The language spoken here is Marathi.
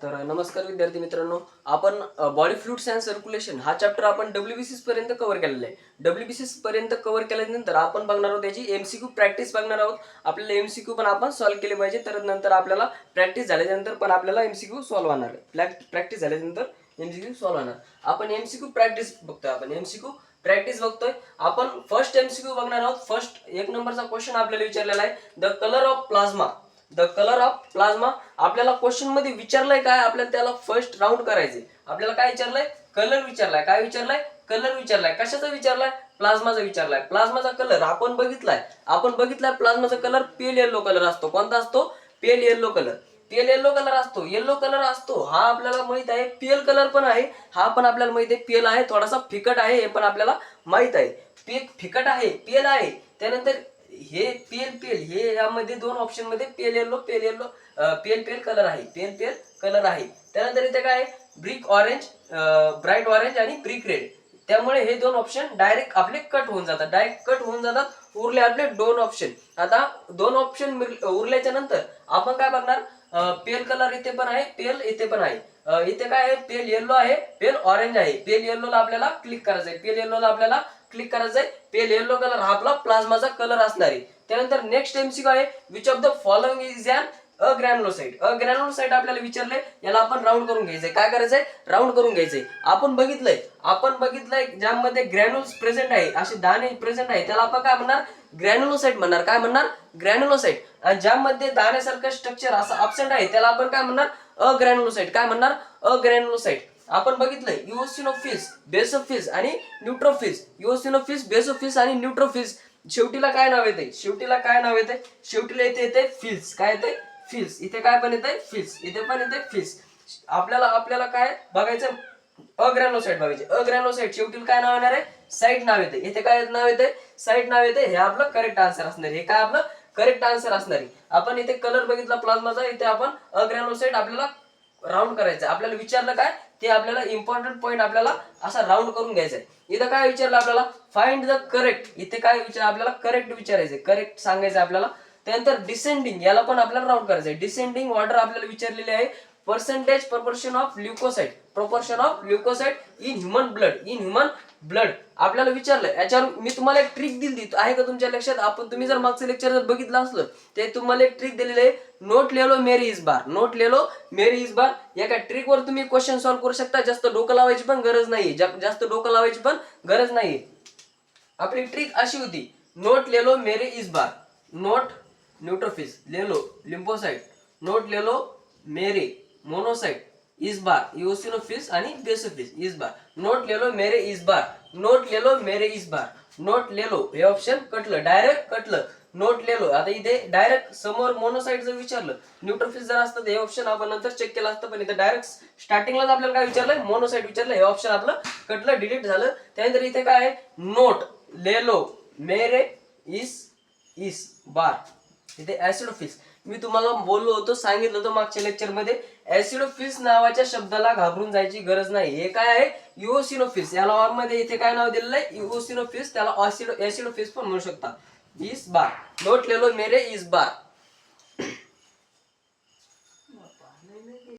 तर नमस्कार विद्यार्थी मित्रांनो, आपण बॉडी फ्लुइड्स अँड सर्क्युलेशन हा चॅप्टर आपण डब्ल्यूबीसीएस पर्यंत कव्हर केलेला आहे. डब्ल्यूबीसीएस पर्यंत कव्हर केल्यानंतर आपण बघणार आहोत त्याची एमसीक्यू प्रॅक्टिस बघणार आहोत. आपल्याला एमसीक्यू पण आपण सॉल्व्ह केले पाहिजे, तर नंतर आपल्याला प्रॅक्टिस झाल्यानंतर पण आपल्याला एमसीक्यू सॉल्व्ह होणार आहे. प्रॅक्टिस झाल्यानंतर एमसीक्यू सॉल्व्ह होणार. आपण एमसीक्यू प्रॅक्टिस बघतोय. आपण फर्स्ट एमसीक्यू बघणार आहोत. फर्स्ट 1 नंबरचा क्वेश्चन आपल्याला विचारलेला आहे, the colour of plasma. The colour of plasma आपल्याला क्वेश्चन मध्ये विचारलंय काय, आपल्याला त्याला फर्स्ट राऊंड करायचे. आपल्याला काय विचारलंय, कलर विचारलाय. काय विचारलाय, कलर विचारलाय. कशाचा विचारलाय, प्लाझ्माचा विचारलाय. प्लाझ्माचा कलर आपण बघितलाय प्लाझ्माचा कलर पेल येलो कलर असतो. कोणता असतो, pale yellow colour. Pale yellow colour असतो, येलो कलर असतो. हा आपल्याला माहित आहे. पेल कलर पण आहे, हा पण आपल्याला माहित आहे. पेल आहे, थोडासा फिकट आहे, हे पण आपल्याला माहित आहे. फिकट आहे, पेल आहे. त्यानंतर हे पेल हे यामध्ये दोन ऑप्शन मध्ये पेल येलो पेल कलर आहे. पेल कलर आहे. त्यानंतर इथे काय आहे, ब्रिक ऑरेंज, ब्राईट ऑरेंज आणि ब्रिक रेड. त्यामुळे हे दोन ऑप्शन डायरेक्ट आपले कट होऊन जातात. उरले आपले दोन ऑप्शन. आता दोन ऑप्शन उरल्याच्या नंतर आपण काय बघणार, पेल कलर इथे पण आहे, पेल इथे पण आहे. इथे काय आहे, पेल येलो आहे, पेल ऑरेंज आहे. पेल येल्लोला आपल्याला क्लिक करायचंय. पेल येलो कलर हा आपला प्लाझ्माचा कलर असणार आहे. त्यानंतर नेक्स्ट एमसीक्यू आहे, which of the following is an agranulocyte. Agranulocyte आपल्याला विचारले, याला आपण राऊंड करून घ्यायचंय. काय करायचंय, राऊंड करून घ्यायचंय. आपण बघितलंय ज्यामध्ये ग्रॅन्युल्स प्रेझेंट आहे, असे दाणे प्रेझेंट आहे, त्याला आपण काय म्हणणार, ग्रॅन्युलोसाइट म्हणणार. काय म्हणणार, ग्रॅन्युलोसाइट. आणि ज्यामध्ये दाण्यासारखं स्ट्रक्चर असं अब्सेंट आहे, त्याला आपण काय म्हणणार, अग्रॅन्युलोसाइट. काय म्हणणार, अग्रॅन्युलोसाइट. आपण बघितलंय इओसिनोफिल्स, बेसोफिल्स आणि न्यूट्रोफिल्स. इओसिनोफिल्स, बेसोफिल्स आणि न्यूट्रोफिल्स. शेवटीला काय नाव येते, शेवटीला इथे येते फिल्स. काय येते, फिल्स. इथे काय पण येते, फिल्स. इथे पण येते फिल्स. आपल्याला काय बघायचं, अग्रॅन्युलोसाइट बघायचे. अग्रॅन्युलोसाइट शेवटी काय नाव येणार आहे, साइट नाव येते. इथे काय नाव येते, साइट नाव येते. हे आपलं करेक्ट आन्सर असणार आहे. हे काय आपलं करेक्ट आन्सर असणार आहे. आपण इथे कलर बघितला प्लाझ्माचा, इथे आपण अग्रॅन्युलोसाइट आपल्याला राऊंड करायचं. आपल्याला विचारलं काय, ते आपल्याला इम्पॉर्टंट पॉईंट आपल्याला असा राऊंड करून घ्यायचा आहे. इथं काय विचारलं आपल्याला, फाइंड द करेक्ट. इथे काय आपल्याला करेक्ट विचारायचंय, करेक्ट सांगायचं आपल्याला. त्यानंतर डिसेंडिंग, याला पण आपल्याला राऊंड करायचंय. डिसेंडिंग ऑर्डर आपल्याला विचारलेली आहे. Proportion of leukocyte in human blood आपल्याला विचारलं. याच्यावर मी तुम्हाला एक ट्रिक दिली आहे का तुमच्या लक्षात. तुम्ही जर मागचं लेक्चर जर बघितलं असलं, ते तुम्हाला एक ट्रिक दिलेली आहे, नोट लेलो मेरी इस बार. या ट्रिक वर तुम्ही क्वेश्चन सॉल्व्ह करू शकता. जास्त डोकं लावायची पण गरज नाही. आपली ट्रिक अशी होती, नोट लेलो मेरे इस बार. नोट न्यूट्रोफिल्स, लेलो लिम्फोसाइट, नोट लेलो मेरे मोनोसाइट, इस बार इओसिनोफिल्स आणि बेसोफिल्स, इस बार. नोट लेलो मेरे इस बार. नोट लेलो हे ऑप्शन कटलं, डायरेक्ट कटलं. नोट लेलो. आता इथे डायरेक्ट समोर मोनोसाइट जर विचारलं, न्यूट्रोफिल्स जर असतं, हे ऑप्शन आपण नंतर चेक केलं असतं. पण इथे डायरेक्ट स्टार्टिंगलाच आपल्याला काय विचारलंय, मोनोसाइट विचारलं. हे ऑप्शन आपलं कटलं, डिलीट झालं. त्यानंतर इथे काय आहे, नोट लेलो मेरे इस बार. इथे ऍसिडोफिल्स. मी तुम्हाला बोललो होतो, सांगितलं होतं मागच्या लेक्चर मध्ये, ऍसिडोफिल्स नावाच्या शब्दाला घाबरून जायची गरज नाही. हे काय आहे, इओसिनोफिल्स. याला ऑर मध्ये इथे काय नाव दिलेलं आहे, इओसिनोफिल्स. त्याला ऍसिडोफिल्स पण म्हणू शकता. इस बार. नोट लेलो मेरे इस बार.